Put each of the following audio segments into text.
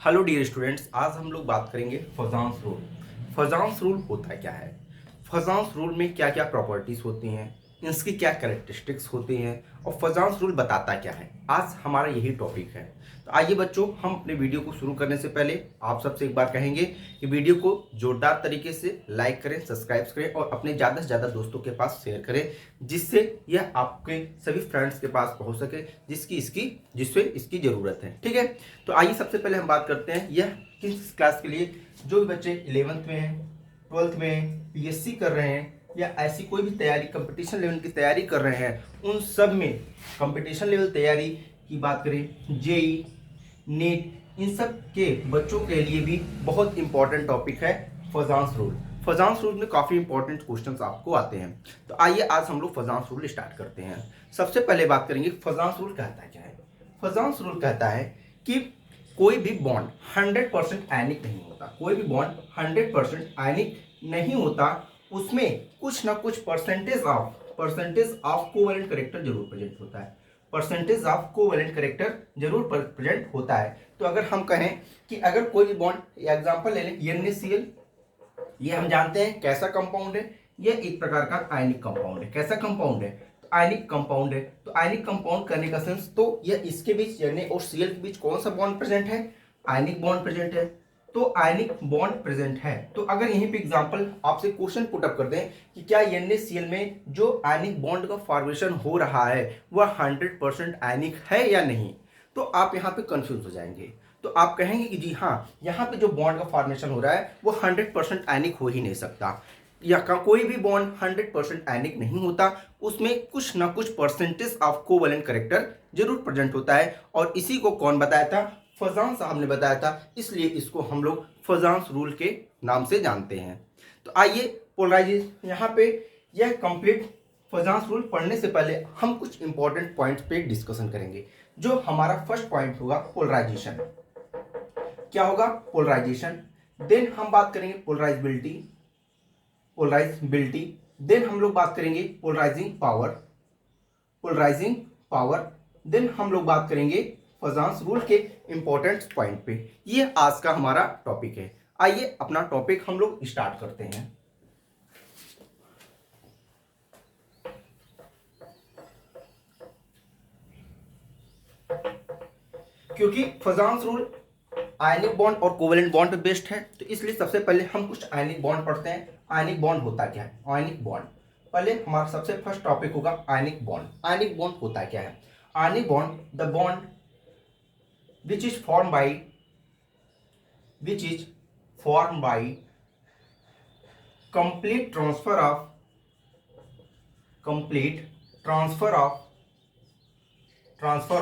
Hello dear students, आज हम लोग बात करेंगे फजांस रूल। फजांस रूल होता क्या है, फजांस रूल में क्या क्या प्रॉपर्टीज होती हैं, इसकी क्या कैरेक्टरिस्टिक्स होती हैं और फजांस रूल बताता क्या है। आज हमारा यही टॉपिक है। तो आइए बच्चों, हम अपने वीडियो को शुरू करने से पहले आप सबसे एक बार कहेंगे कि वीडियो को जोरदार तरीके से लाइक करें, सब्सक्राइब करें और अपने ज़्यादा से ज़्यादा दोस्तों के पास शेयर करें, जिससे यह आपके सभी फ्रेंड्स के पास पहुंच सके जिससे इसकी ज़रूरत है। ठीक है, तो आइए सबसे पहले हम बात करते हैं यह किस क्लास के लिए। जो भी बच्चे 11th में हैं, 12th में हैं, पीएससी कर रहे हैं या ऐसी कोई भी तैयारी कंपटीशन लेवल की तैयारी कर रहे हैं, उन सब में कंपटीशन लेवल तैयारी की बात करें, जेई, नीट, इन सब के बच्चों के लिए भी बहुत इंपॉर्टेंट टॉपिक है फजांस रूल। फजांस रूल में काफ़ी इंपॉर्टेंट क्वेश्चंस आपको आते हैं। तो आइए आज हम लोग फजांस रूल स्टार्ट करते हैं। सबसे पहले बात करेंगे फजांस रूल कहता क्या है। फजांस रूल कहता है कि कोई भी बॉन्ड 100% आयनिक नहीं होता। कोई भी बॉन्ड 100% आयनिक नहीं होता, उसमें कुछ ना कुछ परसेंटेज ऑफ कोवेलेंट करेक्टर जरूर प्रेजेंट होता है। परसेंटेज ऑफ कोवेलेंट करेक्टर जरूर प्रेजेंट होता है। तो अगर हम कहें कि अगर कोई भी बॉन्ड, एग्जांपल ले लें NaCl, ये हम जानते हैं कैसा कंपाउंड है, ये एक प्रकार का आयनिक कंपाउंड है। कैसा कंपाउंड है? तो आयनिक कंपाउंड है। तो आयनिक कंपाउंड करने का सेंस, तो यह इसके बीच Na और Cl के बीच कौन सा बॉन्ड प्रेजेंट है? आयनिक बॉन्ड प्रेजेंट है। तो आयनिक बॉन्ड प्रेजेंट है। तो अगर यहीं पे एग्जांपल आपसे क्वेश्चन पुट अप कर दें कि क्या NaCl में जो आयनिक बॉन्ड का फॉर्मेशन हो रहा है वह 100% आयनिक है या नहीं, तो आप यहाँ पे कंफ्यूज हो जाएंगे। तो आप कहेंगे कि जी हाँ, यहाँ पे जो बॉन्ड का फॉर्मेशन हो रहा है वो 100% आयनिक हो ही नहीं सकता, या कोई भी बॉन्ड 100% आयनिक नहीं होता, उसमें कुछ ना कुछ परसेंटेज ऑफ कोवेलेंट करेक्टर जरूर प्रेजेंट होता है। और इसी को कौन बताया था? फजान साहब ने बताया था, इसलिए इसको हम लोग फजांस रूल के नाम से जानते हैं। तो आइए पोलराइजेशन, यहाँ पे यह कंप्लीट फजांस रूल पढ़ने से पहले हम कुछ इंपॉर्टेंट पॉइंट्स पे डिस्कशन करेंगे। जो हमारा फर्स्ट पॉइंट होगा पोलराइजेशन। क्या होगा? पोलराइजेशन। देन हम बात करेंगे पोलराइजेबिलिटी। देन हम लोग बात करेंगे पोलराइजिंग पावर। देन हम लोग बात करेंगे फजांस रूल के इंपॉर्टेंट पॉइंट पे। ये आज का हमारा टॉपिक है। आइए अपना टॉपिक हम लोग स्टार्ट करते हैं। क्योंकि फजांस रूल आयनिक बॉन्ड और कोवेलेंट बॉन्ड पे बेस्ड है, तो इसलिए सबसे पहले हम कुछ आयनिक बॉन्ड पढ़ते हैं। आयनिक बॉन्ड होता क्या है? आयनिक बॉन्ड पहले हमारा सबसे फर्स्ट टॉपिक होगा आयनिक बॉन्ड। आयनिक बॉन्ड होता क्या है? Ionic bond, the bond which is formed by complete transfer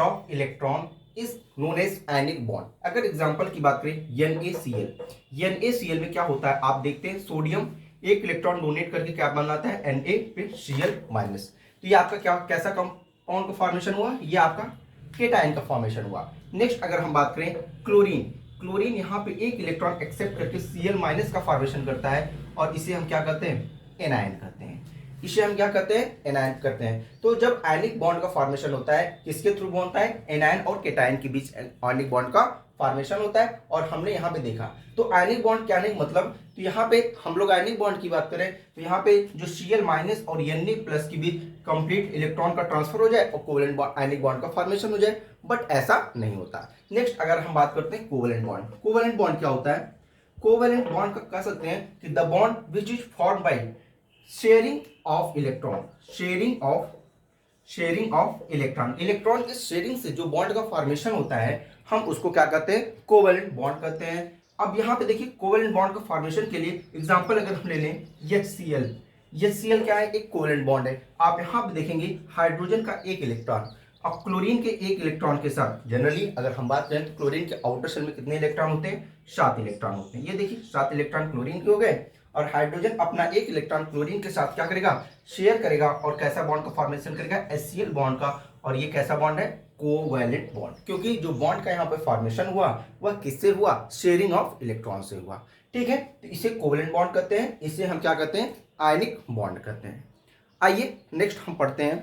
of electron is known as ionic bond। अगर एग्जांपल की बात करें NaCl में क्या होता है, आप देखते हैं सोडियम एक इलेक्ट्रॉन डोनेट करके क्या बनाता है? Na फिर Cl-। तो ये आपका कैसा कंपाउंड का फॉर्मेशन हुआ? ये आपका केटायन का फॉर्मेशन हुआ। नेक्स्ट अगर हम बात करें क्लोरीन यहाँ पे एक इलेक्ट्रॉन एक्सेप्ट करके Cl- का फॉर्मेशन करता है और इसे हम क्या कहते हैं? एनायन कहते हैं। एनायन करते हैं। तो जब आयनिक बॉन्ड का फॉर्मेशन होता है, किसके थ्रू बॉन्ड होता है? एनायन और केटायन के बीच आयनिक बॉन्ड का फॉर्मेशन होता है। और हमने यहाँ पे देखा, तो आयनिक बॉन्ड क्या नहीं मतलब, तो यहाँ पे हम लोग आयनिक बॉन्ड की बात करें तो यहाँ पे जो Cl- और Na+ के बीच कंप्लीट इलेक्ट्रॉन का ट्रांसफर हो जाए और कोवेलेंट आयनिक बॉन्ड का फॉर्मेशन हो जाए, बट ऐसा नहीं होता। नेक्स्ट अगर हम बात करते हैं कोवेलेंट बॉन्ड क्या होता है? कोवेलेंट बॉन्ड का कह सकते हैं कि the bond which is formed by sharing of electron. Electron के शेयरिंग से जो बॉन्ड का फॉर्मेशन होता है, हम उसको क्या कहते हैं? कोवेलेंट बॉन्ड कहते हैं। अब यहाँ पे देखिए, कोवेलेंट बॉन्ड का फॉर्मेशन के लिए एग्जांपल अगर हम ले लें HCl क्या है? एक कोवेलेंट बॉन्ड है। आप यहाँ पे देखेंगे हाइड्रोजन का एक इलेक्ट्रॉन अब क्लोरीन के एक इलेक्ट्रॉन के साथ, जनरली अगर हम बात करें तो क्लोरीन के आउटर शेल में कितने इलेक्ट्रॉन होते हैं? 7 इलेक्ट्रॉन होते हैं। ये देखिए 7 इलेक्ट्रॉन क्लोरीन के हो गए और हाइड्रोजन अपना एक इलेक्ट्रॉन क्लोरीन के साथ क्या करेगा? शेयर करेगा और कैसा बॉन्ड का फॉर्मेशन करेगा? HCl बॉन्ड का। और ये कैसा बॉन्ड है? Covalent bond. क्योंकि जो बॉन्ड का यहाँ पे फॉर्मेशन हुआ वह किससे हुआ? शेयरिंग ऑफ इलेक्ट्रॉन से हुआ। ठीक है, तो इसे कोवैलेंट बॉन्ड कहते हैं, इसे हम क्या कहते हैं? आयनिक बॉन्ड कहते हैं। आइए नेक्स्ट हम पढ़ते हैं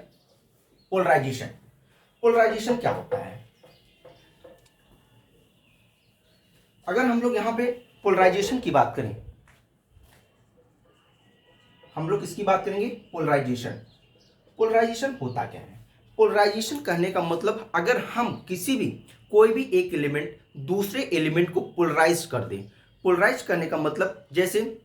पोलराइजेशन क्या होता है? अगर हम लोग यहाँ पे पोलराइजेशन की बात करें, हम लोग किसकी बात करेंगे, पोलराइजेशन। पोलराइजेशन होता क्या है? पोलराइजेशन कहने का मतलब अगर हम किसी भी कोई भी एक एलिमेंट दूसरे एलिमेंट को पोलराइज कर दें। पोलराइज करने का मतलब जैसे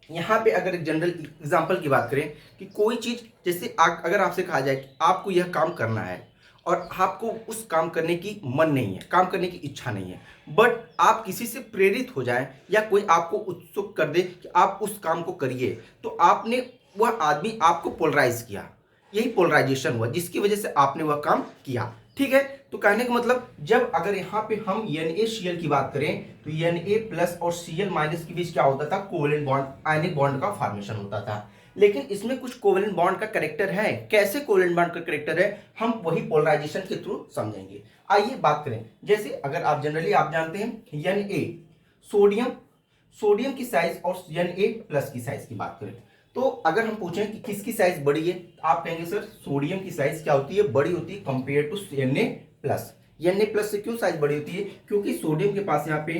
यहाँ पे अगर एक जनरल एग्जांपल की बात करें कि कोई चीज़ जैसे अगर आपसे कहा जाए कि आपको यह काम करना है और आपको उस काम करने की मन नहीं है, काम करने की इच्छा नहीं है, बट आप किसी से प्रेरित हो जाएं या कोई आपको उत्सुक कर दे कि आप उस काम को करिए, तो आपने वह आदमी आपको पोलराइज किया, यही पोलराइजेशन हुआ जिसकी वजह से आपने वह काम किया। ठीक है, तो कहने का मतलब जब अगर यहाँ पे हम NaCl की बात करें तो Na प्लस और Cl माइनस के बीच क्या होता था, कोवेलेंट बॉन्ड, आयनिक बॉन्ड का फॉर्मेशन होता था। लेकिन इसमें कुछ कोवेलेंट बॉन्ड का कैरेक्टर है। कैसे कोवेलेंट बॉन्ड का कैरेक्टर है, हम वही पोलराइजेशन के थ्रू समझेंगे। आइए बात करें, जैसे अगर आप जनरली आप जानते हैं Na सोडियम की साइज और Na प्लस की साइज की बात करें, तो अगर हम पूछें कि किसकी साइज बड़ी है, आप कहेंगे सर सोडियम की साइज क्या होती है, बड़ी होती है compare to Na plus. Na plus से क्यों साइज बड़ी होती है, क्योंकि सोडियम के पास यहाँ पे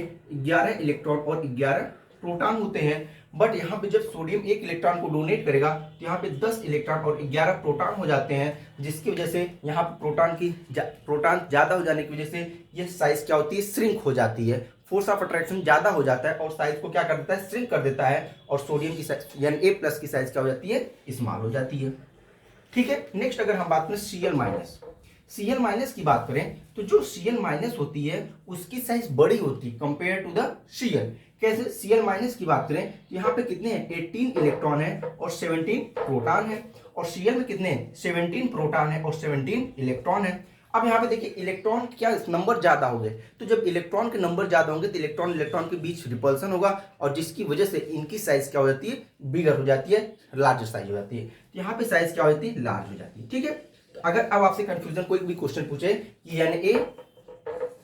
11 इलेक्ट्रॉन और 11 प्रोटॉन होते हैं, बट यहाँ पे जब सोडियम एक इलेक्ट्रॉन को डोनेट करेगा तो यहाँ पे 10 इलेक्ट्रॉन और 11 प्रोटॉन हो जाते हैं, जिसकी वजह से यहाँ पे प्रोटॉन ज़्यादा हो जाने की वजह से यह साइज क्या होती है, श्रिंक हो जाती है। फोर्स ऑफ अट्रैक्शन ज़्यादा हो जाता है और साइज को क्या कर देता है, श्रिंक कर देता है, और सोडियम की साइज यानी A प्लस की साइज क्या हो जाती है, स्मॉल हो जाती है। ठीक है, नेक्स्ट अगर हम बात करें Cl माइनस की बात करें तो जो Cl माइनस होती है उसकी साइज बड़ी होती है कंपेयर टू द Cl। कैसे, Cl माइनस की बात करें तो यहाँ पे कितने हैं, 18 इलेक्ट्रॉन है और 17 प्रोटॉन है, और Cl में कितने हैं, 17 प्रोटॉन है और 17 इलेक्ट्रॉन है। अब यहाँ पे देखिए इलेक्ट्रॉन क्या नंबर ज्यादा हो गए, तो जब इलेक्ट्रॉन के नंबर ज्यादा होंगे तो इलेक्ट्रॉन इलेक्ट्रॉन के बीच रिपल्सन होगा और जिसकी वजह से इनकी साइज क्या हो जाती है, बिगर हो जाती है, लार्ज साइज हो जाती है। तो यहाँ पे साइज क्या हो जाती है, लार्ज हो जाती है। ठीक है, तो अगर अब आपसे कंफ्यूजन कोई भी क्वेश्चन पूछे कि Na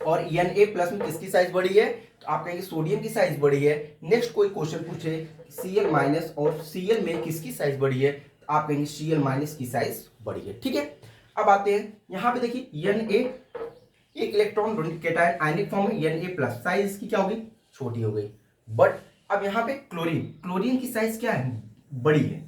और Na प्लस में किसकी साइज बड़ी है, तो आप कहेंगे सोडियम की साइज बड़ी है। नेक्स्ट कोई क्वेश्चन पूछे Cl माइनस और Cl में किसकी साइज बड़ी है, तो आप कहेंगे Cl माइनस की साइज बड़ी है। ठीक है, अब आते हैं यहाँ पे देखिए Na एक इलेक्ट्रॉन कैटायन आयनिक फॉर्म है, Na प्लस साइज इसकी क्या होगी, छोटी हो गई। बट अब यहाँ पे क्लोरीन की साइज क्या है, बड़ी है।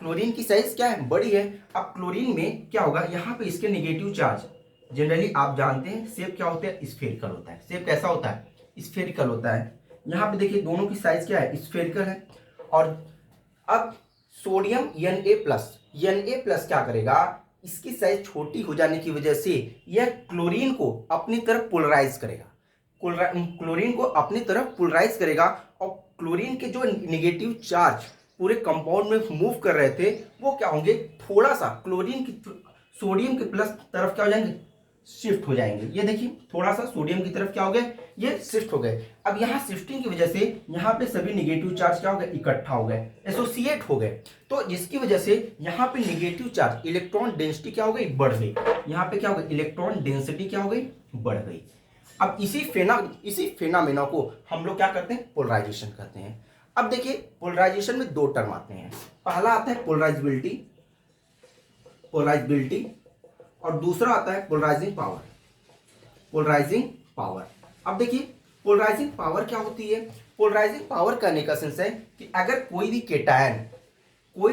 क्लोरीन की साइज क्या है, बड़ी है। अब क्लोरीन में क्या होगा, यहाँ पे इसके नेगेटिव चार्ज, जनरली आप जानते हैं शेप क्या होता है, स्फेरिकल होता है। शेप कैसा होता है, स्फेरिकल होता है। यहाँ पे देखिए दोनों की साइज क्या है, स्फेरिकल है। और अब सोडियम Na प्लस क्या करेगा, इसकी साइज छोटी हो जाने की वजह से यह क्लोरीन को अपनी तरफ पोलराइज करेगा, क्लोरीन को अपनी तरफ पोलराइज करेगा, और क्लोरीन के जो नेगेटिव चार्ज पूरे कंपाउंड में मूव कर रहे थे वो क्या होंगे, थोड़ा सा क्लोरीन की सोडियम के प्लस तरफ क्या हो जाएंगे, शिफ्ट हो जाएंगे। ये देखिए थोड़ा सा सोडियम की तरफ क्या हो गए, ये शिफ्ट हो गए। अब यहाँ शिफ्टिंग की वजह से यहाँ पे सभी नेगेटिव चार्ज क्या हो गए, इकट्ठा हो गए, एसोसिएट हो गए। तो जिसकी वजह से यहाँ पे नेगेटिव चार्ज इलेक्ट्रॉन डेंसिटी क्या हो गई, बढ़ गई। यहाँ पे क्या हो गई, इलेक्ट्रॉन डेंसिटी क्या हो गई, बढ़ गई। अब इसी फेनामेना को हम लोग क्या करते हैं, पोलराइजेशन करते हैं। अब देखिए पोलराइजेशन में दो टर्म आते हैं, पहला आता है पोलराइजेबिलिटी और दूसरा आता है पोलराइजिंग पावर। अब देखिए पोलराइजिंग पावर क्या होती है, पोलराइजिंग पावर करने का सेंस है कि अगर कोई भी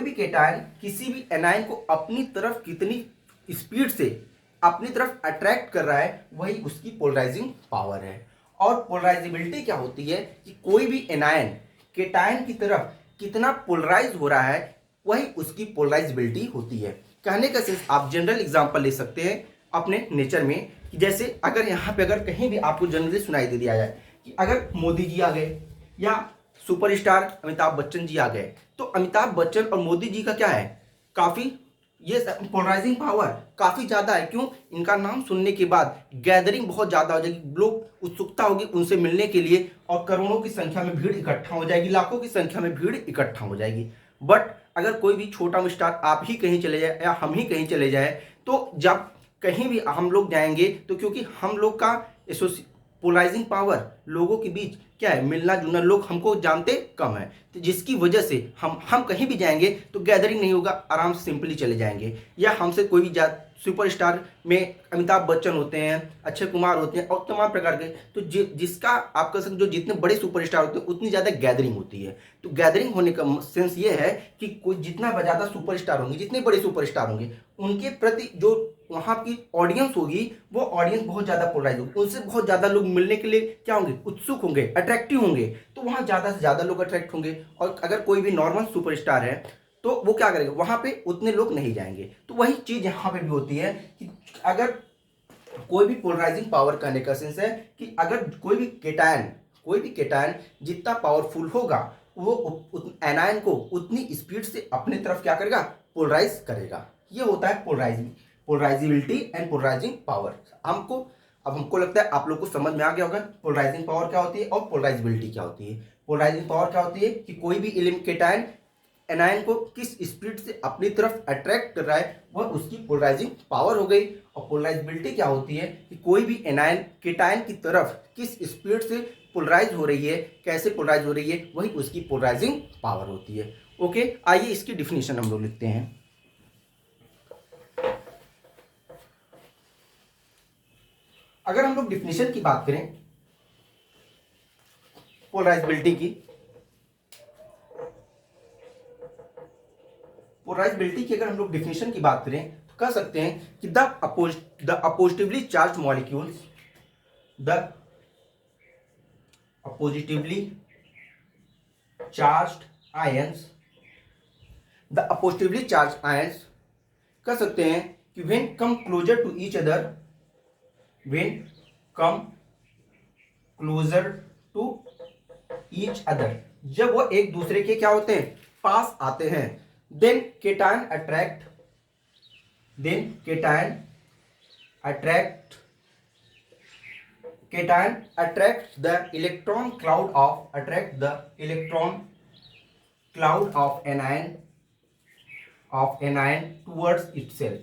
केटायन किसी भी एनायन को अपनी तरफ कितनी स्पीड से अपनी तरफ अट्रैक्ट कर रहा है, वही उसकी पोलराइजिंग पावर है। और पोलराइजेबिलिटी क्या होती है कि कोई भी एनायन केटायन की तरफ कितना पोलराइज हो रहा है, वही उसकी पोलराइजेबिलिटी होती है। कहने का सेंस आप जनरल एग्जांपल ले सकते हैं अपने नेचर में, कि जैसे अगर यहाँ पे अगर कहीं भी आपको जनरली सुनाई दे दिया जाए कि अगर मोदी जी आ गए या सुपरस्टार अमिताभ बच्चन जी आ गए, तो अमिताभ बच्चन और मोदी जी का क्या है, काफ़ी ये पोलराइजिंग पावर काफ़ी ज़्यादा है। क्यों, इनका नाम सुनने के बाद गैदरिंग बहुत ज़्यादा हो जाएगी, लोग उत्सुकता होगी उनसे मिलने के लिए, और करोड़ों की संख्या में भीड़ इकट्ठा हो जाएगी, लाखों की संख्या में भीड़ इकट्ठा हो जाएगी। बट अगर कोई भी छोटा स्टार आप ही कहीं चले जाए या हम ही कहीं चले जाए, तो जब कहीं भी हम लोग जाएंगे तो क्योंकि हम लोग का पोलराइजिंग पावर लोगों के बीच क्या है, मिलना जुलना, लोग हमको जानते कम है, तो जिसकी वजह से हम कहीं भी जाएंगे तो गैदरिंग नहीं होगा, आराम से सिंपली चले जाएंगे। या हमसे कोई भी सुपरस्टार में अमिताभ बच्चन होते हैं, अक्षय कुमार होते हैं और तमाम प्रकार के। तो जिसका आप कह सकते जो जितने बड़े सुपरस्टार होते हैं उतनी ज़्यादा गैदरिंग होती है। तो गैदरिंग होने का सेंस ये है कि कोई जितना ज़्यादा सुपरस्टार होंगे, जितने बड़े सुपरस्टार होंगे, उनके प्रति जो वहाँ की ऑडियंस होगी वो ऑडियंस बहुत ज़्यादा पोलराइज होगी, उनसे बहुत ज़्यादा लोग मिलने के लिए क्या होंगे, उत्सुक होंगे, अट्रैक्टिव होंगे। तो वहाँ ज़्यादा से ज़्यादा लोग अट्रैक्ट होंगे। और अगर कोई भी नॉर्मल सुपरस्टार है तो वो क्या करेगा, वहाँ पे उतने लोग नहीं जाएंगे। तो वही चीज़ यहाँ पे भी होती है कि अगर कोई भी पोलराइजिंग पावर कहने का सेंस है कि अगर कोई भी केटायन जितना पावरफुल होगा वो एनायन को उतनी स्पीड से अपने तरफ क्या करेगा, पोलराइज करेगा। ये होता है पोलराइजिबिलिटी एंड पोलराइजिंग पावर। हमको लगता है आप लोग को समझ में आ गया होगा पोलराइजिंग पावर क्या होती है और पोलराइजिबिलिटी क्या होती है। पोलराइजिंग पावर क्या होती है कि कोई भी केटायन एनायन को किस स्पीड से अपनी तरफ अट्रैक्ट कर रहा है, वह उसकी पोलराइजिंग पावर हो गई। और पोलराइजिबिलिटी क्या होती है कि कोई भी एनायन केटायन की तरफ किस स्पीड से पोलराइज हो रही है, कैसे पोलराइज हो रही है, वही उसकी पोलराइजिंग पावर होती है। ओके, आइए इसकी डिफिनीशन हम लोग लिखते हैं। अगर हम लोग डिफिनीशन की बात करें पोलराइजिबिलिटी की, अगर हम लोग डिफिनीशन की बात करें तो कह सकते हैं कि the oppositely charge molecules, the oppositely charged ions, कह सकते हैं कि when come closer to each other, जब वो एक दूसरे के क्या होते हैं, पास आते हैं, then cation attract the electron cloud of anion towards itself।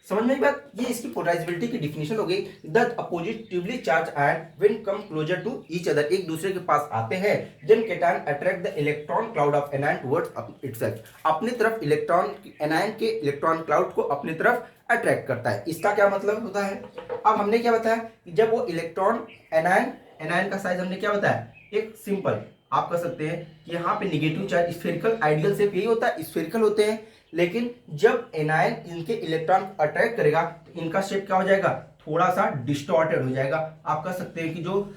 समझ में बात, ये इसकी पोलराइजिबिलिटी की डिफिनीशन हो गई। The oppositely charge ion when come closer to each other, एक दूसरे के पास आते हैं, then cation attract the electron cloud of anion towards itself, अपनी तरफ एनायन के इलेक्ट्रॉन क्लाउड को अपनी तरफ अट्रैक्ट करता है। इसका क्या मतलब होता है, अब हमने क्या बताया कि जब वो इलेक्ट्रॉन एनायन का साइज हमने क्या बताया, एक सिंपल आप कह सकते हैं कि यहाँ पे negative charge spherical, ideal shape यही होता है, स्फेरिकल होते हैं। लेकिन जब एनायन इनके इलेक्ट्रॉन अट्रैक्ट करेगा तो इनका शेप क्या हो जाएगा, थोड़ा सा डिस्टॉर्टेड हो जाएगा। आप कह सकते हैं कि जो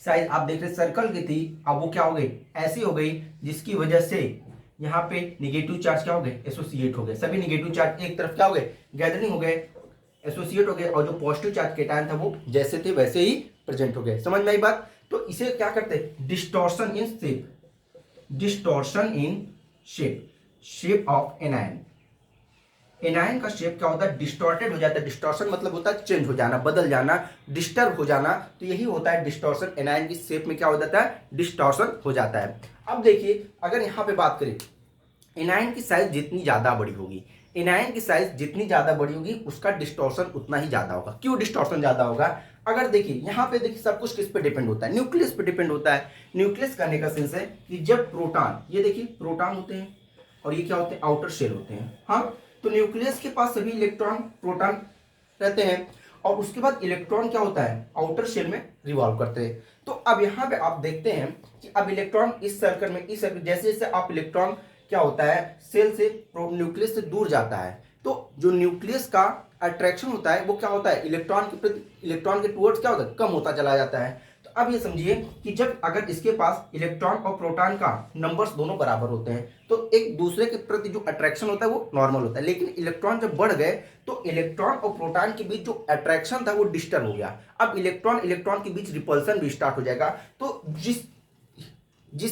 साइज आप देख रहे सर्कल की थी, अब वो क्या हो गई, ऐसी हो गई, जिसकी वजह से यहाँ पे निगेटिव चार्ज क्या हो गए, एसोसिएट हो गए। सभी निगेटिव चार्ज एक तरफ क्या हो गए, गैदरिंग हो गए, एसोसिएट हो गए, और जो पॉजिटिव चार्ज केटायन था वो जैसे थे वैसे ही प्रेजेंट हो गए। समझ में आई बात। तो इसे क्या करते हैं, distortion in shape of anion का शेप क्या होता है, डिस्टॉर्टेड हो जाता है। डिस्टॉर्शन मतलब होता है चेंज हो जाना, बदल जाना, डिस्टर्ब हो जाना। तो यही होता है डिस्टॉर्शन, एनायन की शेप में क्या हो जाता है, डिस्टॉर्शन हो जाता है। अब देखिए अगर यहाँ पे बात करें, एनायन की साइज जितनी ज़्यादा बड़ी होगी, उसका डिस्टॉर्शन उतना ही ज़्यादा होगा। क्यों डिस्टॉर्शन ज़्यादा होगा, अगर देखिए यहाँ पे देखिए सब कुछ किस पे डिपेंड होता है, न्यूक्लियस पे डिपेंड होता है। न्यूक्लियस करने का सेंस है कि जब प्रोटॉन, ये देखिए प्रोटॉन होते हैं और ये क्या होते हैं, आउटर शेल होते हैं। हाँ, तो न्यूक्लियस के पास सभी इलेक्ट्रॉन प्रोटॉन रहते हैं और उसके बाद इलेक्ट्रॉन क्या होता है, आउटर शेल में रिवॉल्व करते हैं। तो अब यहाँ पे आप देखते हैं कि अब इलेक्ट्रॉन इस सर्कल में, जैसे जैसे आप इलेक्ट्रॉन क्या होता है, सेल से न्यूक्लियस से दूर जाता है, तो जो न्यूक्लियस का अट्रैक्शन होता है वो क्या होता है, इलेक्ट्रॉन के टुवर्ड्स क्या होता है, कम होता चला जाता है। तो अब ये समझिए कि जब अगर इसके पास इलेक्ट्रॉन और प्रोटॉन का नंबर्स दोनों बराबर होते हैं तो एक दूसरे के प्रति जो अट्रैक्शन होता है वो नॉर्मल होता है। लेकिन इलेक्ट्रॉन जब बढ़ गए तो इलेक्ट्रॉन और प्रोटॉन के बीच जो अट्रैक्शन था वो डिस्टर्ब हो गया। अब इलेक्ट्रॉन के बीच रिपल्सन भी स्टार्ट हो जाएगा। तो जिस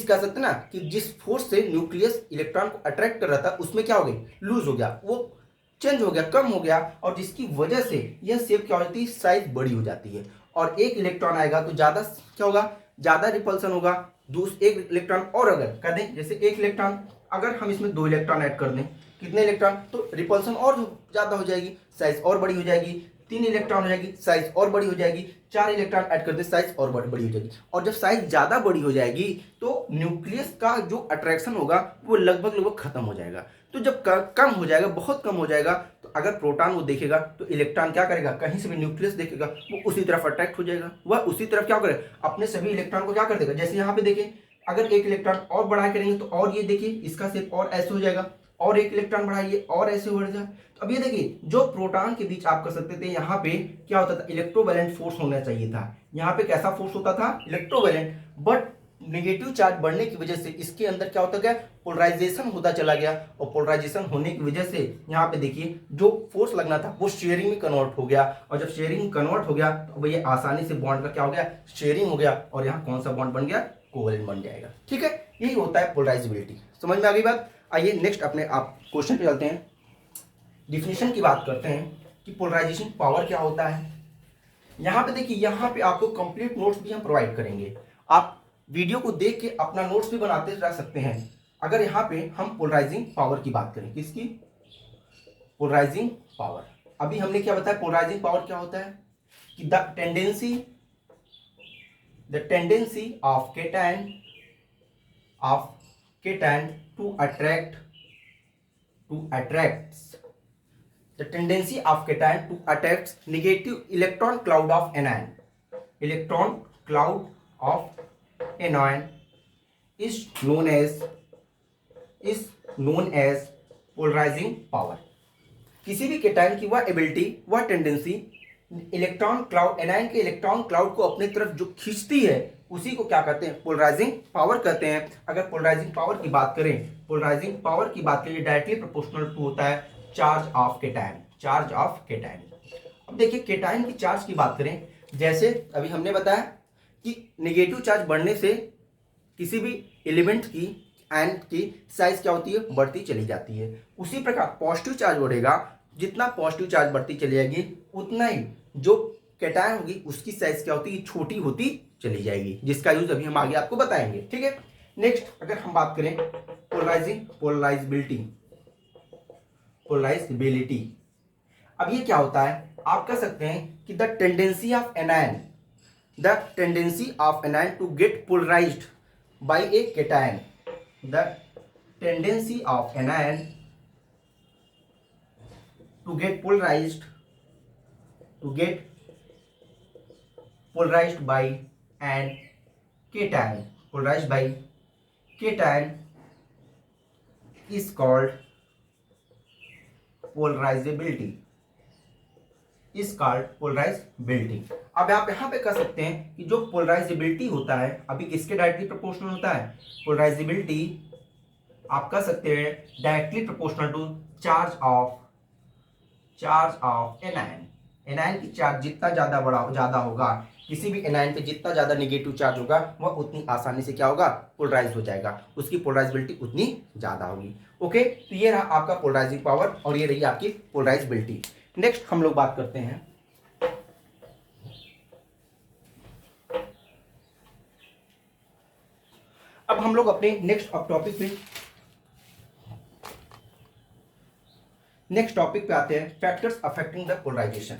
कह सकते ना कि जिस फोर्स से न्यूक्लियस इलेक्ट्रॉन को अट्रैक्ट कर रहा था उसमें क्या हो गई, लूज हो गया, वो चेंज हो गया, कम हो गया, और जिसकी वजह से यह शेप क्या हो जाती है, साइज बड़ी हो जाती है। और एक इलेक्ट्रॉन आएगा तो ज्यादा क्या होगा, ज्यादा रिपल्सन होगा। एक इलेक्ट्रॉन और अगर कर दें, जैसे एक इलेक्ट्रॉन, अगर हम इसमें 2 इलेक्ट्रॉन ऐड कर दें, कितने इलेक्ट्रॉन, तो रिपल्सन और ज्यादा हो जाएगी, साइज और बड़ी हो जाएगी। 3 इलेक्ट्रॉन हो जाएगी, साइज और बड़ी हो जाएगी। 4 इलेक्ट्रॉन ऐड कर दे, साइज और बड़ी हो जाएगी। और जब साइज ज़्यादा बड़ी हो जाएगी तो न्यूक्लियस का जो अट्रैक्शन होगा वो लगभग खत्म हो जाएगा। तो जब कम हो जाएगा, बहुत कम हो जाएगा, तो अगर प्रोटॉन वो देखेगा तो इलेक्ट्रॉन क्या करेगा, कहीं से भी न्यूक्लियस देखेगा वो उसी तरफ अट्रैक्ट हो जाएगा, वह उसी तरफ क्या करेगा, अपने सभी इलेक्ट्रॉन को क्या कर देगा। जैसे यहाँ पे देखिए, अगर एक इलेक्ट्रॉन और बढ़ा करेंगे तो और ये देखिए इसका सिर्फ और ऐसे हो जाएगा, और एक इलेक्ट्रॉन बढ़ाइए और ऐसे हो जाएगा। तो अब ये देखिए, जो प्रोटॉन के बीच आप कर सकते थे, यहाँ पे क्या होता था, इलेक्ट्रोवैलेंट फोर्स होना चाहिए था। यहाँ पे कैसा फोर्स होता था, इलेक्ट्रोवैलेंट। बट नेगेटिव चार्ज बढ़ने की वजह से इसके अंदर क्या होता गया, पोलराइजेशन होता चला गया। और पोलराइजेशन होने की वजह से यहाँ पे देखिए जो फोर्स लगना था वो शेयरिंग में कन्वर्ट हो गया। और जब शेयरिंग में कन्वर्ट हो गया तो ये आसानी से बॉन्ड का क्या हो गया, शेयरिंग हो गया। और यहाँ कौन सा बॉन्ड बन गया, कोवेलेंट बन जाएगा। ठीक है, यही होता है पोलराइजेबिलिटी। समझ में आ गई बात। आइए नेक्स्ट अपने आप क्वेश्चन पे चलते हैं। डिफिनेशन की बात करते हैं कि पोलराइजेशन पावर क्या होता है। यहाँ पे देखिए, यहाँ पे आपको कंप्लीट नोट्स भी हम प्रोवाइड करेंगे। आप वीडियो को देख के अपना नोट्स भी बनाते रह सकते हैं। अगर यहाँ पे हम पोलराइजिंग पावर की बात करें, किसकी, पोलराइजिंग पावर। अभी हमने क्या बताया, पोलराइजिंग पावर क्या होता है कि the tendency of cation to attract the tendency of cation to attract negative electron cloud of anion is known as polarizing power। किसी भी केटायन की वह एबिलिटी, वह टेंडेंसी इलेक्ट्रॉन क्लाउड, एनायन के इलेक्ट्रॉन क्लाउड को अपनी तरफ जो खींचती है उसी को क्या कहते हैं, पोलराइजिंग पावर कहते हैं। अगर पोलराइजिंग पावर की बात करें, डायरेक्टली प्रोपोर्शनल टू होता है चार्ज ऑफ केटायन। अब देखिए केटायन की चार्ज की बात करें, जैसे अभी हमने बताया कि नेगेटिव चार्ज बढ़ने से किसी भी एलिमेंट की आयन की साइज क्या होती है, बढ़ती चली जाती है। उसी प्रकार पॉजिटिव चार्ज बढ़ेगा, जितना पॉजिटिव चार्ज बढ़ती चली जाएगी उतना ही जो कैटायन होगी उसकी साइज क्या होती है, छोटी होती चली जाएगी, जिसका यूज अभी हम आगे आपको बताएंगे। ठीक है, नेक्स्ट अगर हम बात करें पोलराइजेबिलिटी। अब ये क्या होता है, आप कह सकते हैं कि the tendency of anion to get polarized by a cation. The tendency of anion to get polarized by an cation, is called polarizability। अब आप यहां पे कह सकते हैं कि जो पोलराइजेबिलिटी होता है, अभी किसके डायरेक्टली प्रोपोर्शनल होता है, पोलराइजेबिलिटी आप कह सकते हैं directly proportional to charge of anion की चार्ज जितना ज्यादा होगा, किसी भी एनायन पे जितना ज्यादा नेगेटिव चार्ज होगा वह उतनी आसानी से क्या होगा, पोलराइज हो जाएगा, उसकी पोलराइजेबिलिटी उतनी ज्यादा होगी। ओके, तो ये रहा आपका पोलराइजिंग पावर और ये रही आपकी पोलराइजेबिलिटी। नेक्स्ट हम लोग बात करते हैं अब हम लोग अपने नेक्स्ट टॉपिक पे आते हैं, फैक्टर्स अफेक्टिंग द पोलराइजेशन।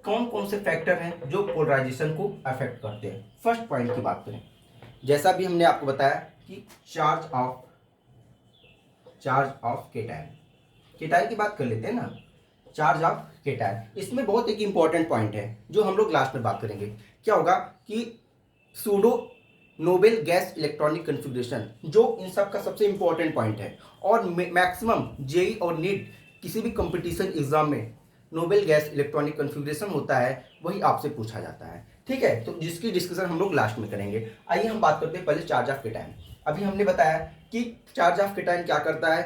कौन कौन से फैक्टर हैं जो पोलराइजेशन को अफेक्ट करते हैं। फर्स्ट पॉइंट की बात करें, जैसा भी हमने आपको बताया कि चार्ज ऑफ केटायन की बात कर लेते हैं ना, चार्ज ऑफ केटायन। इसमें बहुत एक इंपॉर्टेंट पॉइंट है जो हम लोग लास्ट में बात करेंगे। क्या होगा कि pseudo noble gas electronic configuration, जो इन सब का सबसे इंपॉर्टेंट पॉइंट है, और मैक्सिमम जेई और नीट किसी भी कंपटीशन एग्जाम में नोबेल गैस इलेक्ट्रॉनिक कन्फिग्रेशन होता है, वही आपसे पूछा जाता है। ठीक है, तो जिसकी डिस्कशन हम लोग लास्ट में करेंगे। आइए हम बात करते हैं पहले चार्ज ऑफ केटायन। अभी हमने बताया कि चार्ज ऑफ केटायन क्या करता है,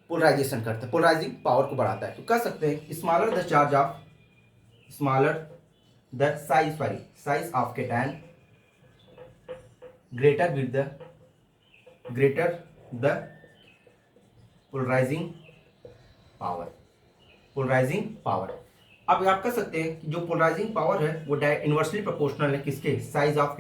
पोलराइजेशन करता है, पोलराइजिंग पावर को बढ़ाता है। तो कह सकते हैं smaller the size of cation greater the polarizing power. अब आप कह सकते हैं कि जो पोलराइजिंग पावर है वो इनवर्सली प्रोपोर्शनल है किसके, साइज ऑफ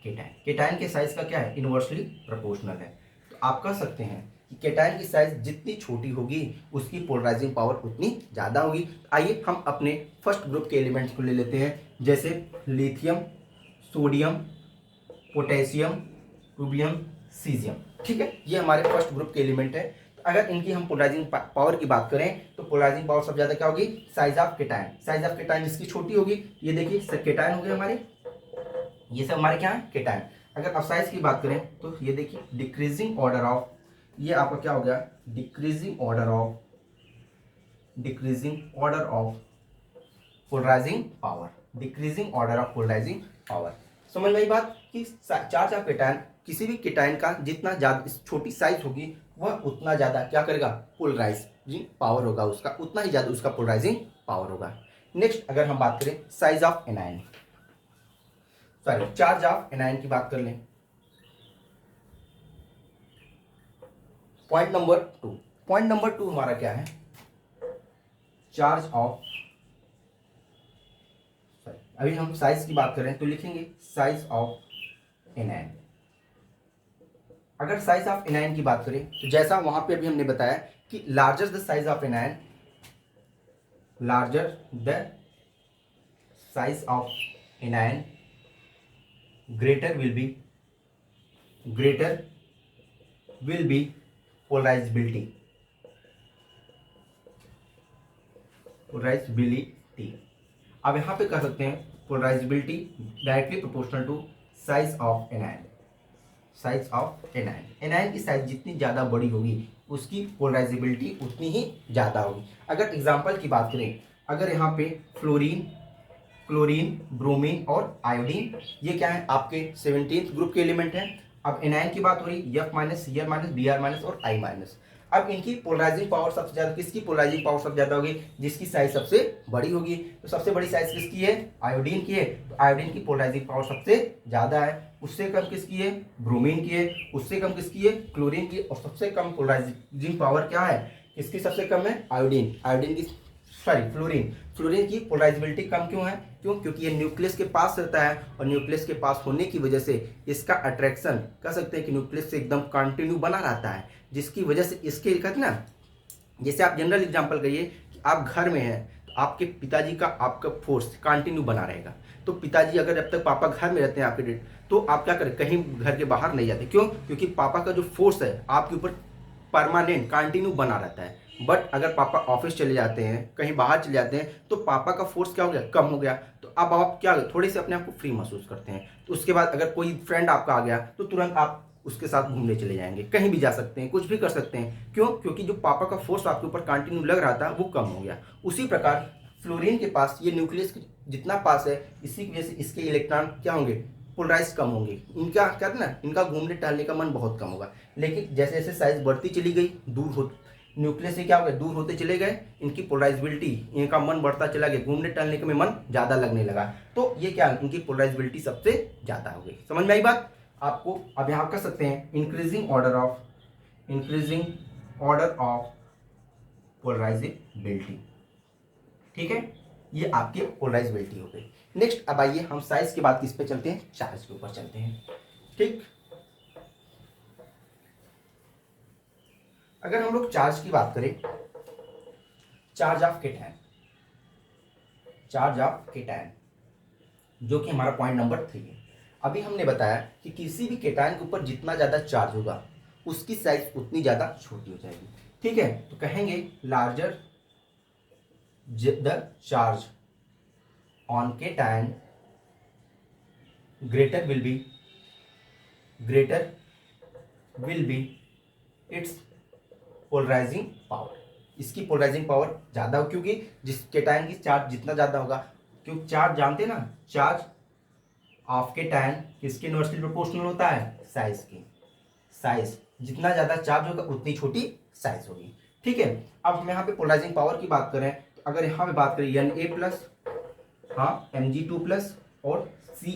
केटायन। केटायन के साइज का क्या है, इनवर्सली प्रोपोर्शनल है। तो आप कह सकते हैं कि केटायन की साइज जितनी छोटी होगी उसकी पोलराइजिंग पावर उतनी ज़्यादा होगी। आइए हम अपने फर्स्ट ग्रुप के एलिमेंट्स को ले लेते हैं, जैसे lithium, sodium, potassium, rubidium, caesium. ठीक है, ये हमारे फर्स्ट ग्रुप के एलिमेंट है। तो अगर इनकी हम पोलराइजिंग पावर की बात करें तो पोलराइजिंग पावर सबसे ज़्यादा क्या होगी, size of cation. Size of cation इसकी छोटी होगी। ये देखिए केटायन हो गए हमारे, ये सब हमारे क्या है, केटायन। अगर अब साइज की बात करें तो ये देखिए डिक्रीजिंग ऑर्डर ऑफ, ये आपका क्या हो गया, decreasing order of polarizing power, decreasing order of polarizing power. समझ में आई बात कि चार्ज ऑफ केटायन, किसी भी केटायन का जितना ज्यादा छोटी साइज होगी वह उतना ज्यादा क्या करेगा, पोलराइजिंग पावर होगा उसका, उतना ही ज्यादा उसका पोलराइजिंग पावर होगा। नेक्स्ट अगर हम बात करें size of anion, sorry charge of anion की बात कर लें। पॉइंट नंबर टू हमारा क्या है, चार्ज ऑफ, अभी हम साइज की बात करें तो लिखेंगे साइज ऑफ एनायन। अगर साइज ऑफ एनायन की बात करें तो जैसा वहां पे अभी हमने बताया कि larger the size of anion, larger the size of anion greater will be polarizability। अब यहां पे कह सकते हैं polarizability directly proportional to size of anion. Size of anion, anion की साइज जितनी ज्यादा बड़ी होगी उसकी पोलराइजेबिलिटी उतनी ही ज्यादा होगी। अगर एग्जांपल की बात करें, अगर यहाँ पे फ्लोरीन, क्लोरीन, ब्रोमीन और आयोडीन, ये क्या है आपके 17th ग्रुप के एलिमेंट हैं। अब एनायन की बात हो रही, F minus, Cr minus, Br minus और I माइनस। अब इनकी पोलराइजिंग पावर सबसे ज्यादा, किसकी पोलराइजिंग पावर सबसे ज्यादा होगी, जिसकी साइज सबसे बड़ी होगी। तो सबसे बड़ी साइज किसकी है, आयोडीन की है। तो आयोडीन की पोलराइजिंग पावर सबसे ज्यादा है। उससे कम किसकी है, ब्रोमीन की है। उससे कम किसकी है, क्लोरीन की। और सबसे कम पोलराइजिंग पावर क्या है, किसकी सबसे कम है, आयोडीन। आयोडीन की, सॉरी फ्लोरीन। फ्लोरीन की पोलराइजेबिलिटी कम क्यों है, क्योंकि ये न्यूक्लियस के पास रहता है और न्यूक्लियस के पास होने की वजह से इसका अट्रैक्शन कह सकते हैं कि न्यूक्लियस से एकदम कंटिन्यू बना रहता है, जिसकी वजह से इसके कहते ना, जैसे आप जनरल एग्जांपल करिए कि आप घर में हैं तो आपके पिताजी का आपका फोर्स कंटिन्यू बना रहेगा। तो पिताजी अगर जब तक पापा घर में रहते हैं आपके, तो आप क्या करें, कहीं घर के बाहर नहीं जाते। क्यों, क्योंकि पापा का जो फोर्स है आपके ऊपर परमानेंट कंटिन्यू बना रहता है। बट अगर पापा ऑफिस चले जाते हैं, कहीं बाहर चले जाते हैं, तो पापा का फोर्स क्या हो गया, कम हो गया। तो अब आप क्या थोड़े से अपने आप को फ्री महसूस करते हैं। तो उसके बाद अगर कोई फ्रेंड आपका आ गया तो तुरंत आप उसके साथ घूमने चले जाएंगे, कहीं भी जा सकते हैं, कुछ भी कर सकते हैं। क्यों, क्योंकि जो पापा का फोर्स आपके ऊपर कंटिन्यू लग रहा था वो कम हो गया। उसी प्रकार फ्लोरीन के पास ये न्यूक्लियस जितना पास है, इसी की वजह से इसके इलेक्ट्रॉन क्या होंगे, पोलराइज कम होंगे। इनका क्या ना, इनका घूमने टहलने का मन बहुत कम होगा। लेकिन जैसे जैसे साइज बढ़ती चली गई, दूर हो न्यूक्लियस से क्या हो गया, दूर होते चले गए, इनकी पोलराइजेबिलिटी, इनका मन बढ़ता चला गया, घूमने टहलने के में मन ज्यादा लगने लगा। तो ये क्या, इनकी पोलराइजेबिलिटी सबसे ज्यादा हो गई। समझ में आई बात आपको। अब यहाँ कर सकते हैं इंक्रीजिंग ऑर्डर ऑफ पोलराइजेबिलिटी। ठीक है, ये आपकी पोलराइजेबिलिटी हो गई। नेक्स्ट अब आइए हम साइज के बाद किस पे चलते हैं, चार्ज के ऊपर चलते हैं। ठीक, अगर हम लोग चार्ज की बात करें, चार्ज ऑफ केटायन, जो कि हमारा पॉइंट नंबर 3 है। अभी हमने बताया कि किसी भी केटायन के ऊपर जितना ज्यादा चार्ज होगा उसकी साइज उतनी ज्यादा छोटी हो जाएगी। ठीक है, तो कहेंगे larger the charge on cation greater will be its polarizing power. इसकी पोलराइजिंग पावर ज्यादा हो, क्योंकि जिस केटायन की चार्ज जितना ज्यादा होगा, क्योंकि चार्ज जानते हैं ना, चार्ज ऑफ केटायन किसके इनवर्सली प्रोपोर्शनल होता है, साइज के। साइज जितना ज्यादा चार्ज होगा उतनी छोटी साइज होगी। ठीक है, अब हम यहाँ पे पोलराइजिंग पावर की बात करें तो अगर यहाँ पे बात करें Na+, हाँ Mg2+ और C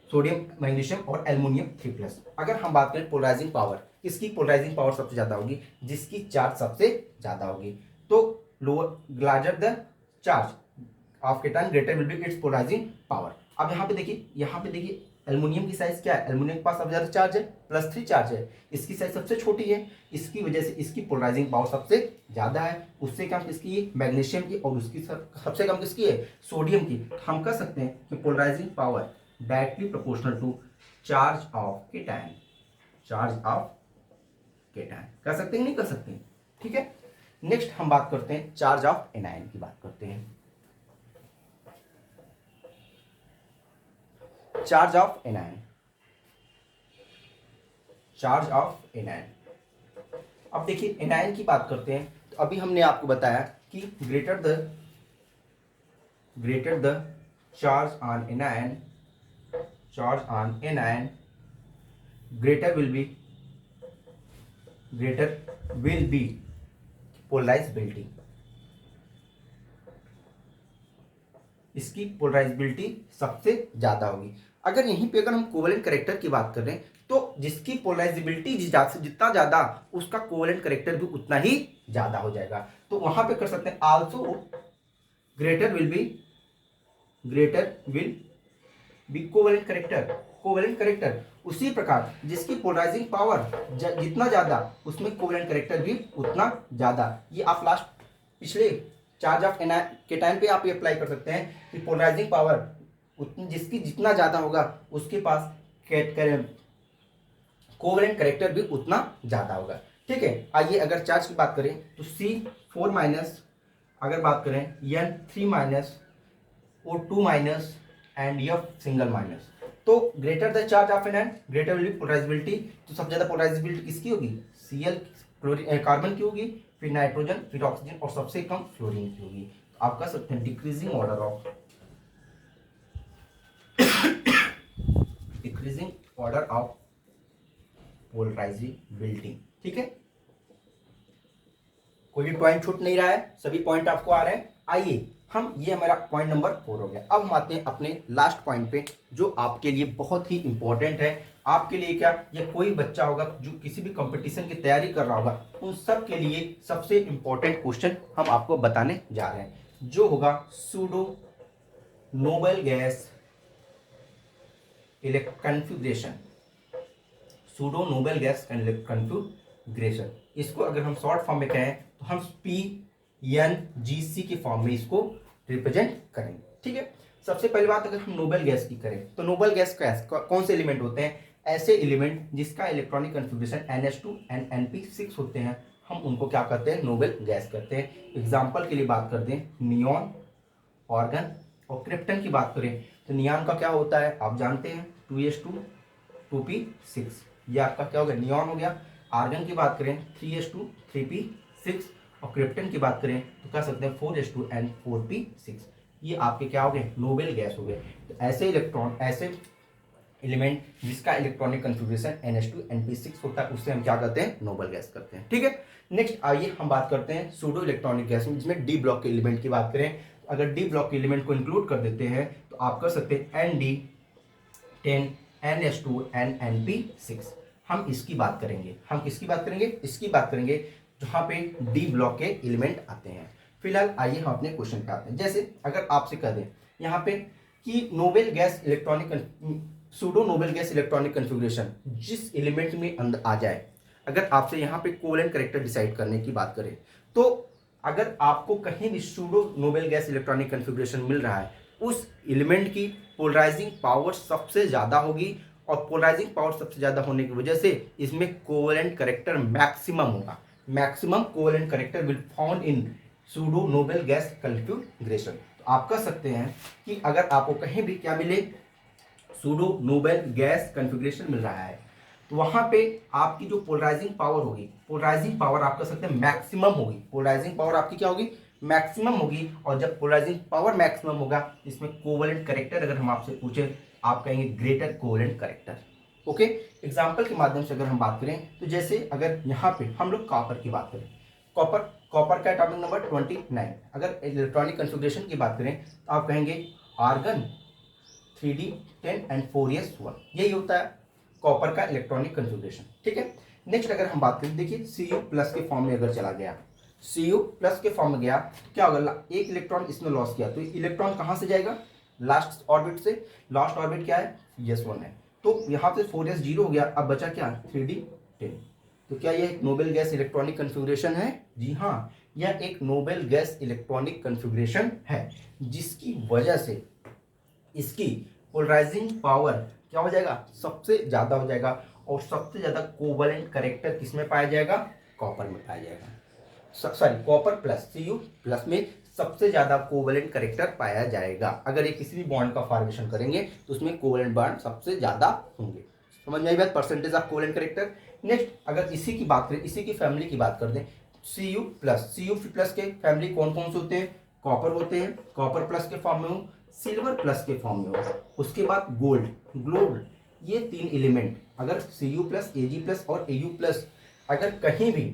सोडियम, मैग्नीशियम और एल्युमिनियम 3+। अगर हम बात करें पोलराइजिंग पावर, किसकी पोलराइजिंग पावर सबसे ज्यादा होगी, जिसकी चार्ज सबसे ज्यादा होगी। तो lower larger the charge of cation greater will be its polarizing power. अब यहाँ पे देखिए एल्युमिनियम की साइज क्या है, एल्युमिनियम के पास सबसे ज्यादा चार्ज है, +3 चार्ज है, इसकी साइज सबसे छोटी है, इसकी वजह से इसकी पोलराइजिंग पावर सबसे ज्यादा है। उससे कम किसकी है, मैग्नीशियम की, और उसकी सबसे कम किसकी है, सोडियम की। तो हम कह सकते हैं कि polarizing power directly proportional to charge of cation, charge of cation. कर सकते हैं नहीं कर सकते, ठीक है। नेक्स्ट हम बात करते हैं चार्ज ऑफ एनायन की बात करते हैं। Charge of anion, charge of anion. अब देखिए एनायन की बात करते हैं, तो अभी हमने आपको बताया कि greater the charge on anion, charge on anion greater will be polarizability, इसकी पोलराइजेबिलिटी सबसे ज्यादा होगी। अगर यहीं पे अगर हम कोवेलेंट करेक्टर की बात कर रहे हैं तो जिसकी पोलराइजेबिलिटी जितना ज्यादा उसका कोवेलेंट करेक्टर भी उतना ही ज्यादा हो जाएगा। तो वहां पे कर सकते हैं also greater will B covalent character, covalent character. उसी प्रकार जिसकी पोलराइजिंग पावर जितना ज्यादा उसमें कोवेलेंट करेक्टर भी उतना ज्यादा। ये आप लास्ट पिछले चार्ज ऑफ केटायन पे आप ये अप्लाई कर सकते हैं कि पोलराइजिंग पावर उतनी जिसकी जितना ज्यादा होगा उसके पास कोवेलेंट करेक्टर भी उतना ज्यादा होगा, ठीक है। आइए अगर चार्ज की बात करें तो C4- अगर बात करें N3- O2- and F single minus, तो greater the charge of an greater will be polarizability. तो सबसे ज्यादा पोलराइजेबिलिटी किसकी होगी, Cl कार्बन की होगी, फिर नाइट्रोजन, फिर ऑक्सीजन, और सबसे कम फ्लोरीन की होगी। तो आप कह सकते हैं डिक्रीजिंग ऑर्डर ऑफ पोलराइजेबिलिटी, ठीक है। कोई भी पॉइंट छूट नहीं रहा है, सभी पॉइंट आपको आ रहे हैं। आइए हम, ये हमारा पॉइंट नंबर 4 हो गया। अब हम आते हैं अपने लास्ट पॉइंट पे जो आपके लिए बहुत ही इंपॉर्टेंट है। आपके लिए क्या, या कोई बच्चा होगा जो किसी भी कंपटीशन की तैयारी कर रहा होगा, उन सब के लिए सबसे इंपॉर्टेंट क्वेश्चन हम आपको बताने जा रहे हैं, जो होगा pseudo noble gas configuration, pseudo noble gas configuration. इसको अगर हम शॉर्ट फॉर्म में कहें तो हम PNGC के फॉर्म में इसको रिप्रेजेंट करेंगे, ठीक है। सबसे पहली बात अगर हम नोबल गैस की करें तो नोबल गैस कौन से एलिमेंट होते हैं, ऐसे एलिमेंट जिसका electronic configuration NH2 and NP6 होते हैं, हम उनको क्या करते हैं, नोबल गैस करते हैं। एग्जाम्पल के लिए बात कर दें, नियॉन, ऑर्गन और क्रिप्टन की बात करें तो नियॉन का क्या होता है आप जानते हैं, 2s2 2p6, ये आपका क्या हो गया, नियॉन हो गया। आर्गन की बात करें 3s2 3p6, और क्रिप्टन की बात करें तो कह सकते हैं 4s2 एंड 4p6। ये आपके क्या हो गए, नोबल गैस हो गए। तो ऐसे इलेक्ट्रॉन, ऐसे एलिमेंट जिसका इलेक्ट्रॉनिक कन्फिग्रेशन NH2 NP6 होता है, उससे हम क्या करते हैं, नोबल गैस करते हैं, ठीक है। नेक्स्ट आइए हम बात करते हैं सूडो इलेक्ट्रॉनिक गैस में, जिसमें डी ब्लॉक के एलिमेंट की बात करें। अगर डी ब्लॉक के एलिमेंट को इंक्लूड कर देते हैं तो आप कर सकते हैं ND10 NH2 एंड NP6। हम इसकी बात करेंगे, हम किसकी बात करेंगे, इसकी बात करेंगे जहां पे डी ब्लॉक के एलिमेंट आते हैं। फिलहाल आइए हम अपने क्वेश्चन पे आते हैं। जैसे अगर आपसे कह दें यहाँ पे कि Nobel gas electronic pseudo noble gas electronic configuration जिस एलिमेंट में अंदर आ जाए, अगर आपसे यहाँ पे कोवेलेंट करेक्टर डिसाइड करने की बात करें, तो अगर आपको कहीं भी pseudo noble gas electronic configuration मिल रहा है, उस एलिमेंट की पोलराइजिंग पावर सबसे ज्यादा होगी, और पोलराइजिंग पावर सबसे ज्यादा होने की वजह से इसमें कोवेलेंट करेक्टर मैक्सिमम होगा। Maximum covalent character will found in pseudo noble gas configuration. तो आप कह सकते हैं कि अगर आपको कहीं भी क्या मिले, सूडो नोबल गैस कन्फिग्रेशन मिल रहा है, तो वहां पे आपकी जो पोलराइजिंग पावर होगी, पोलराइजिंग पावर आप कह सकते हैं मैक्सिमम होगी। पोलराइजिंग पावर आपकी क्या होगी, मैक्सिमम होगी। और जब पोलराइजिंग पावर मैक्सिमम होगा, इसमें कोवेलेंट करेक्टर अगर हम आपसे पूछे, आप कहेंगे greater covalent character. Okay, example के माध्यम से अगर हम बात करें तो जैसे अगर यहाँ पे हम लोग कॉपर की बात करें, कॉपर का एटॉमिक नंबर 29। अगर इलेक्ट्रॉनिक कन्फिग्रेशन की बात करें तो आप कहेंगे आर्गन 3d10 एंड 4s1, यही होता है कॉपर का इलेक्ट्रॉनिक कन्फिग्रेशन, ठीक है। नेक्स्ट अगर हम बात करें, देखिए Cu+ के फॉर्म में अगर चला गया, Cu+ के फॉर्म में गया तो क्या होगा, एक इलेक्ट्रॉन इसमें लॉस किया, तो इलेक्ट्रॉन कहाँ से जाएगा, लास्ट ऑर्बिट से। लास्ट ऑर्बिट क्या है, S1 है। तो यहाँ से 4s 0 हो गया, अब बचा क्या, 3d 10। तो क्या यह एक नोबेल गैस इलेक्ट्रॉनिक कन्फिगरेशन है? जी हाँ, यह एक नोबेल गैस इलेक्ट्रॉनिक कन्फिगरेशन है, जिसकी वजह से इसकी पोलराइजिंग पावर क्या हो जाएगा, सबसे ज्यादा हो जाएगा। और सबसे ज्यादा कोवलेंट करेक्टर किसमें पाया जाएगा, कॉपर में पाया जाएगा। Sorry, copper plus Cu plus में सबसे ज्यादा कोवलेंट करेक्टर पाया जाएगा। अगर ये किसी भी बॉन्ड का फॉर्मेशन करेंगे तो उसमें कोवलेंट बॉन्ड सबसे ज्यादा होंगे। समझ में आई बात, percentage of covalent character. Next अगर इसी की बात करें, इसी की फैमिली की बात कर दें, Cu प्लस के फैमिली कौन कौन से होते हैं, कॉपर होते हैं, कॉपर प्लस के फॉर्म में हो, सिल्वर प्लस के फॉर्म में हो, उसके बाद गोल्ड, ग्लोब। ये तीन एलिमेंट अगर Cu प्लस, Ag प्लस और Au प्लस अगर कहीं भी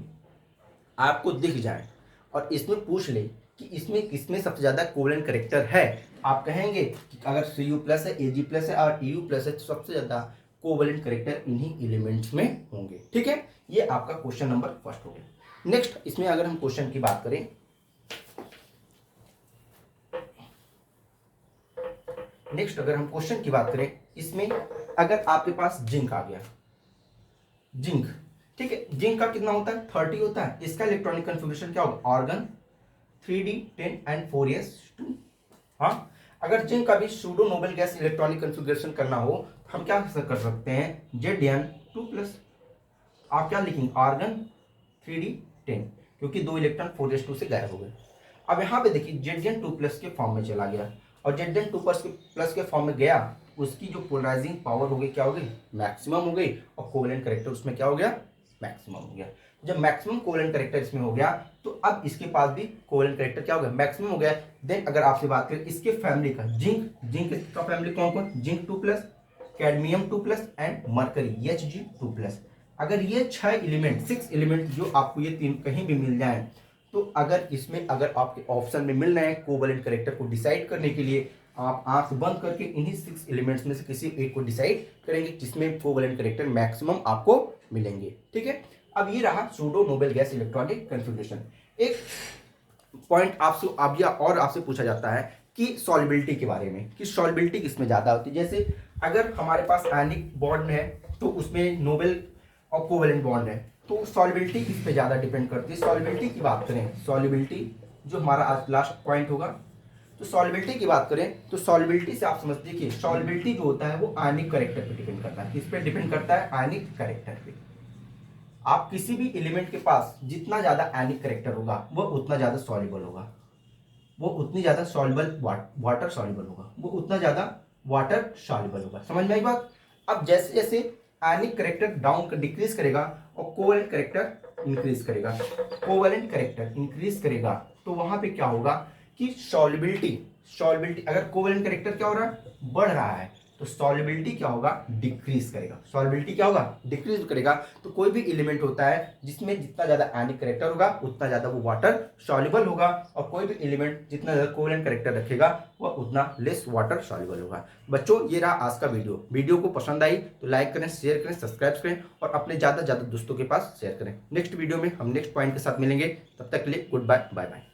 आपको दिख जाए और इसमें पूछ ले कि इसमें किसमें सबसे ज्यादा कोवलेंट करेक्टर है, आप कहेंगे कि अगर Cu प्लस है, Ag प्लस है और Au प्लस है तो सबसे ज्यादा कोवलेंट करेक्टर इन्हीं एलिमेंट्स में होंगे। ठीक है, ये आपका क्वेश्चन नंबर फर्स्ट हो गया। नेक्स्ट इसमें अगर हम क्वेश्चन की बात करें, इसमें अगर आपके पास जिंक आ गया, जिंक, ठीक है, जिंक का कितना होता है, 30 होता है। इसका इलेक्ट्रॉनिक कन्फिगरेशन क्या होगा, ऑर्गन 3d 10 एंड 4s2। हाँ, अगर जिंक का भी pseudo noble gas electronic configuration करना हो तो हम क्या कर सकते हैं, Zn2+। आप क्या लिखेंगे, ऑर्गन 3d 10, क्योंकि 2 इलेक्ट्रॉन 4s2 से गायब हो गए। अब यहाँ पे देखिए Zn2+ के फॉर्म में चला गया, और Zn2+ के फॉर्म में गया, उसकी जो पोलराइजिंग पावर हो गई क्या हो गई, मैक्सिमम हो गई, और कोवलेंट करेक्टर उसमें क्या हो गया, मैक्सिमम हो गया। जब मैक्सिमम कोवलेंट करेक्टर इसमें हो गया तो अब इसके पास भी कोवलेंट करेक्टर क्या हो गया, मैक्सिमम हो गया। देन अगर आपसे बात करें इसके फैमिली का, जिंक का फैमिली कौन कौन, Zn2+, cadmium 2+ and mercury Hg2+। अगर ये 6 एलिमेंट जो आपको ये तीन कहीं भी मिल जाए, तो अगर इसमें अगर आपके ऑप्शन में मिल रहे हैं कोवलेंट करेक्टर को डिसाइड करने के लिए, आप आंख बंद करके इन्हीं 6 एलिमेंट्स में से किसी एक को डिसाइड करेंगे जिसमें कोवलेंट करेक्टर मैक्सिमम आपको मिलेंगे। ठीक है, अब ये रहा pseudo noble gas electronic configuration. एक पॉइंट आपसे पूछा जाता है कि सॉल्युबिलिटी के बारे में, कि सॉल्युबिलिटी किसमें ज्यादा होती है। जैसे अगर हमारे पास आयनिक बॉन्ड है तो उसमें नोबेल और कोवलेंट बॉन्ड है, तो सॉल्युबिलिटी किस पे ज्यादा डिपेंड करती है। सॉल्युबिलिटी की बात करें, सॉल्युबिलिटी जो हमारा आज लास्ट पॉइंट होगा, तो सॉल्युबिलिटी की बात करें तो सॉल्युबिलिटी से आप समझ देखिए, सॉल्युबिलिटी जो होता है वो आयनिक करेक्टर पे डिपेंड करता है। किस पे डिपेंड करता है, आयनिक करेक्टर पे। आप किसी भी एलिमेंट के पास जितना ज्यादा आयनिक करेक्टर होगा वो उतना ज्यादा सॉल्युबल होगा, वो उतनी ज्यादा सॉल्युबल वाटर सॉल्युबल होगा, वो उतना ज्यादा वाटर सॉल्युबल होगा। समझ में आई बात। अब जैसे जैसे आयनिक करेक्टर डाउन डिक्रीज करेगा और कोवलेंट करेक्टर इंक्रीज करेगा, कोवलेंट करेक्टर इंक्रीज करेगा, तो वहां पे क्या होगा कि सॉल्युबिलिटी अगर कोवलेंट करेक्टर क्या हो रहा है, बढ़ रहा है, तो सॉल्युबिलिटी क्या होगा, डिक्रीज करेगा। सॉल्युबिलिटी क्या होगा, डिक्रीज करेगा। तो कोई भी एलिमेंट होता है जिसमें जितना ज्यादा आयनिक करेक्टर होगा उतना ज्यादा वो वाटर सॉल्युबल होगा, और कोई भी एलिमेंट जितना ज्यादा कोवलेंट करेक्टर रखेगा वह उतना लेस वाटर सॉल्युबल होगा। बच्चों, ये रहा आज का वीडियो को पसंद आई तो लाइक करें, शेयर करें, सब्सक्राइब करें और अपने ज्यादा दोस्तों के पास शेयर करें। नेक्स्ट वीडियो में हम नेक्स्ट पॉइंट के साथ मिलेंगे, तब तक के लिए गुड बाय, बाय बाय।